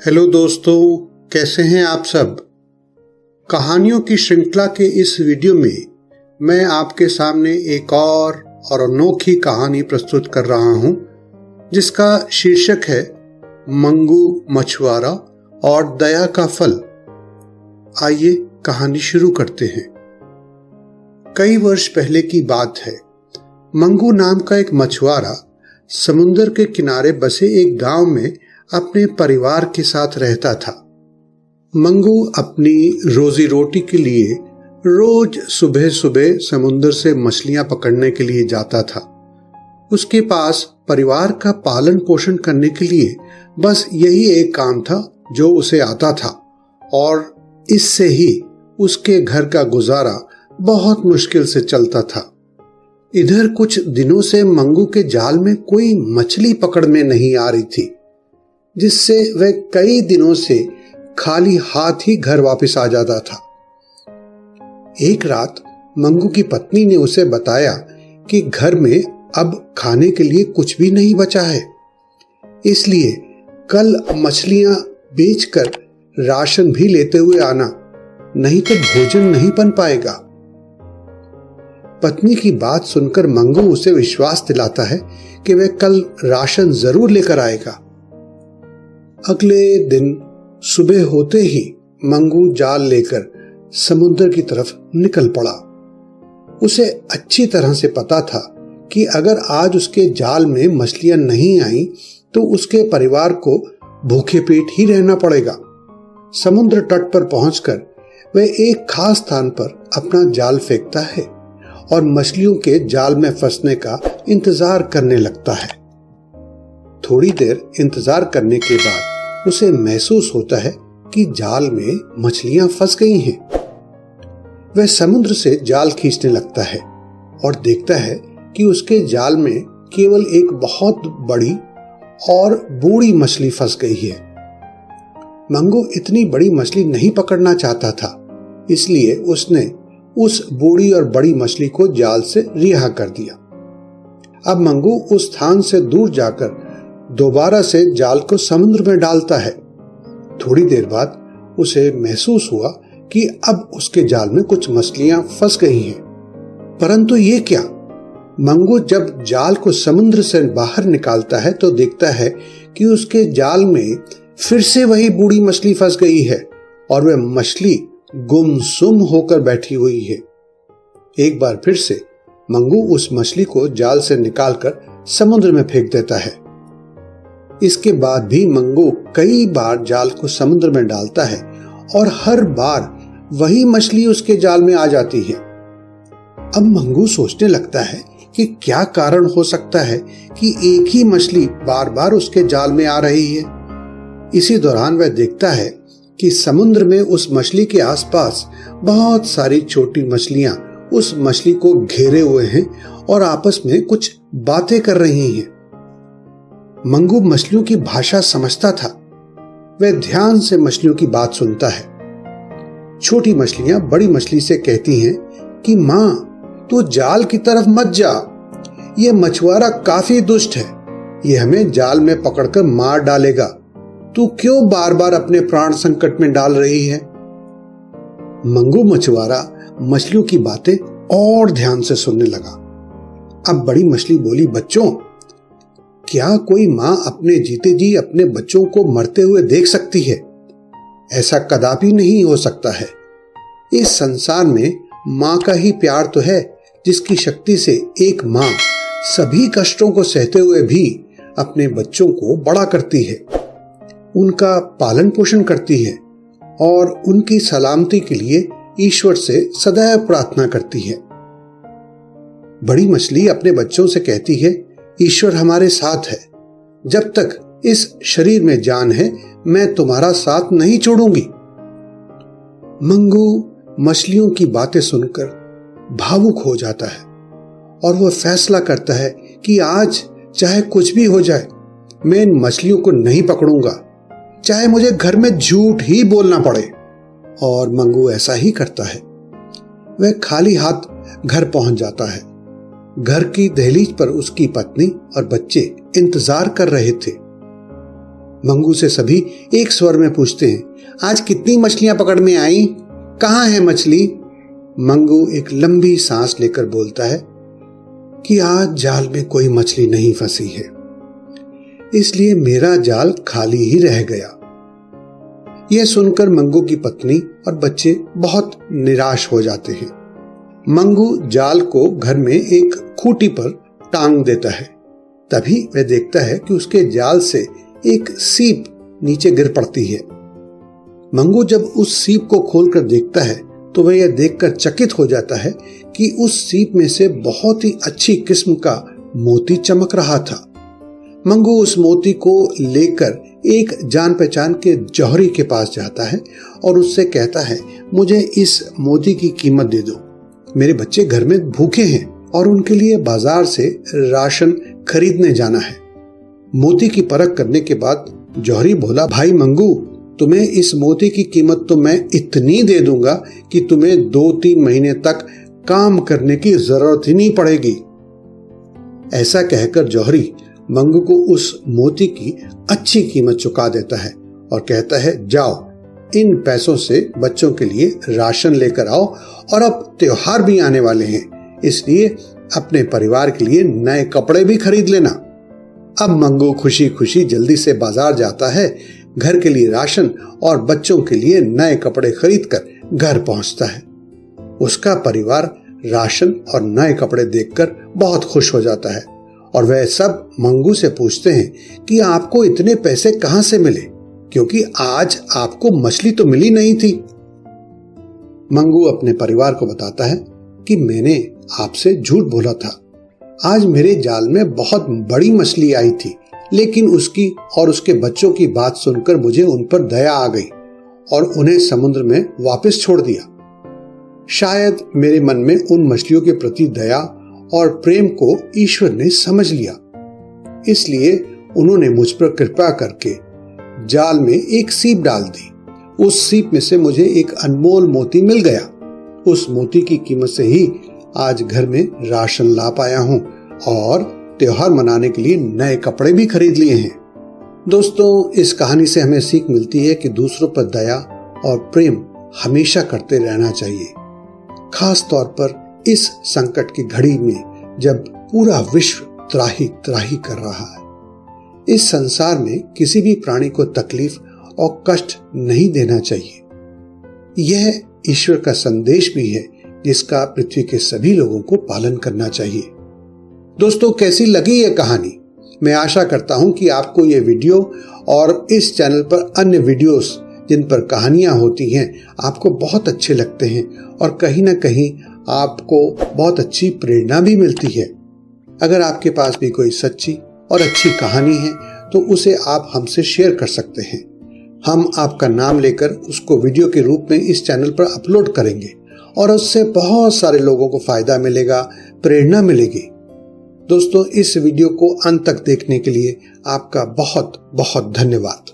Hello दोस्तों, कैसे हैं आप सब। कहानियों की श्रृंखला के इस वीडियो में मैं आपके सामने एक और अनोखी कहानी प्रस्तुत कर रहा हूं, जिसका शीर्षक है मंगू मछुआरा और दया का फल। आइए कहानी शुरू करते हैं। कई वर्ष पहले की बात है। मंगू नाम का एक मछुआरा समुद्र के किनारे बसे एक गांव में अपने परिवार के साथ रहता था। मंगू अपनी रोजी रोटी के लिए रोज सुबह सुबह समुद्र से मछलियां पकड़ने के लिए जाता था। उसके पास परिवार का पालन पोषण करने के लिए बस यही एक काम था जो उसे आता था, और इससे ही उसके घर का गुजारा बहुत मुश्किल से चलता था। इधर कुछ दिनों से मंगू के जाल में कोई मछली पकड़ में नहीं आ रही थी, जिससे वह कई दिनों से खाली हाथ ही घर वापस आ जाता था। एक रात मंगू की पत्नी ने उसे बताया कि घर में अब खाने के लिए कुछ भी नहीं बचा है, इसलिए कल मछलियां बेचकर राशन भी लेते हुए आना, नहीं तो भोजन नहीं बन पाएगा। पत्नी की बात सुनकर मंगू उसे विश्वास दिलाता है कि वह कल राशन जरूर लेकर आएगा। अगले दिन सुबह होते ही मंगू जाल लेकर समुद्र की तरफ निकल पड़ा। उसे अच्छी तरह से पता था कि अगर आज उसके जाल में मछलियां नहीं आईं तो उसके परिवार को भूखे पेट ही रहना पड़ेगा। समुद्र तट पर पहुंचकर वह एक खास स्थान पर अपना जाल फेंकता है और मछलियों के जाल में फंसने का इंतजार करने लगता है। थोड़ी देर इंतजार करने के बाद उसे महसूस होता है कि जाल में मछलियां फंस गई हैं। वह समुद्र से जाल खींचने लगता है और देखता है कि उसके जाल में केवल एक बहुत बड़ी और बूढ़ी मछली फंस गई है। मंगू इतनी बड़ी मछली नहीं पकड़ना चाहता था, इसलिए उसने उस बूढ़ी और बड़ी मछली को जाल से रिहा कर दिया। अब मंगू उस स्थान से दूर जाकर दोबारा से जाल को समुद्र में डालता है। थोड़ी देर बाद उसे महसूस हुआ कि अब उसके जाल में कुछ मछलियां फंस गई हैं। परंतु ये क्या? मंगू जब जाल को समुद्र से बाहर निकालता है तो देखता है कि उसके जाल में फिर से वही बूढ़ी मछली फंस गई है और वह मछली गुमसुम होकर बैठी हुई है। एक बार फिर से मंगू उस मछली को जाल से निकालकर समुद्र में फेंक देता है। इसके बाद भी मंगू कई बार जाल को समुद्र में डालता है और हर बार वही मछली उसके जाल में आ जाती है। अब मंगू सोचने लगता है कि क्या कारण हो सकता है कि एक ही मछली बार बार उसके जाल में आ रही है। इसी दौरान वह देखता है कि समुद्र में उस मछली के आसपास बहुत सारी छोटी मछलियां उस मछली को घेरे हुए हैं और आपस में कुछ बातें कर रही हैं। मंगू मछलियों की भाषा समझता था। वह ध्यान से मछलियों की बात सुनता है। छोटी मछलियां बड़ी मछली से कहती हैं कि मां, तू जाल की तरफ मत जा, यह मछुआरा काफी दुष्ट है, यह हमें जाल में पकड़कर मार डालेगा। तू क्यों बार बार अपने प्राण संकट में डाल रही है? मंगू मछुआरा मछलियों की बातें और ध्यान से सुनने लगा। अब बड़ी मछली बोली, बच्चों, क्या कोई मां अपने जीते जी अपने बच्चों को मरते हुए देख सकती है? ऐसा कदापि नहीं हो सकता है। इस संसार में मां का ही प्यार तो है, जिसकी शक्ति से एक मां सभी कष्टों को सहते हुए भी अपने बच्चों को बड़ा करती है, उनका पालन पोषण करती है और उनकी सलामती के लिए ईश्वर से सदैव प्रार्थना करती है। बड़ी मछली अपने बच्चों से कहती है, ईश्वर हमारे साथ है, जब तक इस शरीर में जान है मैं तुम्हारा साथ नहीं छोड़ूंगी। मंगू मछलियों की बातें सुनकर भावुक हो जाता है और वह फैसला करता है कि आज चाहे कुछ भी हो जाए, मैं इन मछलियों को नहीं पकड़ूंगा, चाहे मुझे घर में झूठ ही बोलना पड़े। और मंगू ऐसा ही करता है। वह खाली हाथ घर पहुंच जाता है। घर की दहलीज पर उसकी पत्नी और बच्चे इंतजार कर रहे थे। मंगू से सभी एक स्वर में पूछते हैं, आज कितनी मछलियां पकड़ में आई? कहाँ है मछली? मंगू एक लंबी सांस लेकर बोलता है कि आज जाल में कोई मछली नहीं फंसी है, इसलिए मेरा जाल खाली ही रह गया। यह सुनकर मंगू की पत्नी और बच्चे बहुत निराश हो जाते हैं। मंगू जाल को घर में एक खूंटी पर टांग देता है। तभी वह देखता है कि उसके जाल से एक सीप नीचे गिर पड़ती है। मंगू जब उस सीप को खोलकर देखता है तो वह यह देखकर चकित हो जाता है कि उस सीप में से बहुत ही अच्छी किस्म का मोती चमक रहा था। मंगू उस मोती को लेकर एक जान पहचान के जौहरी के पास जाता है और उससे कहता है, मुझे इस मोती की कीमत दे दो, मेरे बच्चे घर में भूखे हैं और उनके लिए बाजार से राशन खरीदने जाना है। मोती की परख करने के बाद जौहरी बोला, भाई मंगू, तुम्हें इस मोती की कीमत तो मैं इतनी दे दूंगा कि तुम्हें 2-3 महीने तक काम करने की जरूरत ही नहीं पड़ेगी। ऐसा कहकर जौहरी मंगू को उस मोती की अच्छी कीमत चुका देता है और कहता है, जाओ इन पैसों से बच्चों के लिए राशन लेकर आओ और अब त्योहार भी आने वाले हैं, इसलिए अपने परिवार के लिए नए कपड़े भी खरीद लेना। अब मंगू खुशी खुशी जल्दी से बाजार जाता है, घर के लिए राशन और बच्चों के लिए नए कपड़े खरीदकर घर पहुंचता है। उसका परिवार राशन और नए कपड़े देखकर बहुत खुश हो जाता है और वह सब मंगू से पूछते हैं कि आपको इतने पैसे कहां से मिले, क्योंकि आज आपको मछली तो मिली नहीं थी। मंगू अपने परिवार को बताता है कि मैंने आपसे झूठ बोला था। आज मेरे जाल में बहुत बड़ी मछली आई थी, लेकिन उसकी और उसके बच्चों की बात सुनकर मुझे उन पर दया आ गई और उन्हें समुद्र में वापस छोड़ दिया। शायद मेरे मन में उन मछलियों के प्रति दया और प्रेम को ईश्वर ने समझ लिया, इसलिए उन्होंने मुझ पर कृपा करके जाल में एक सीप डाल दी। उस सीप में से मुझे एक अनमोल मोती मिल गया। उस मोती की कीमत से ही आज घर में राशन ला पाया हूं और त्योहार मनाने के लिए नए कपड़े भी खरीद लिए हैं। दोस्तों, इस कहानी से हमें सीख मिलती है कि दूसरों पर दया और प्रेम हमेशा करते रहना चाहिए, खास तौर पर इस संकट की घड़ी में जब पूरा विश्व त्राही त्राही कर रहा है। इस संसार में किसी भी प्राणी को तकलीफ और कष्ट नहीं देना चाहिए। यह ईश्वर का संदेश भी है जिसका पृथ्वी के सभी लोगों को पालन करना चाहिए। दोस्तों, कैसी लगी यह कहानी? मैं आशा करता हूं कि आपको यह वीडियो और इस चैनल पर अन्य वीडियोस जिन पर कहानियां होती हैं आपको बहुत अच्छे लगते हैं और कहीं ना कहीं आपको बहुत अच्छी प्रेरणा भी मिलती है। अगर आपके पास भी कोई सच्ची और अच्छी कहानी है तो उसे आप हमसे शेयर कर सकते हैं। हम आपका नाम लेकर उसको वीडियो के रूप में इस चैनल पर अपलोड करेंगे और उससे बहुत सारे लोगों को फायदा मिलेगा, प्रेरणा मिलेगी। दोस्तों, इस वीडियो को अंत तक देखने के लिए आपका बहुत बहुत धन्यवाद।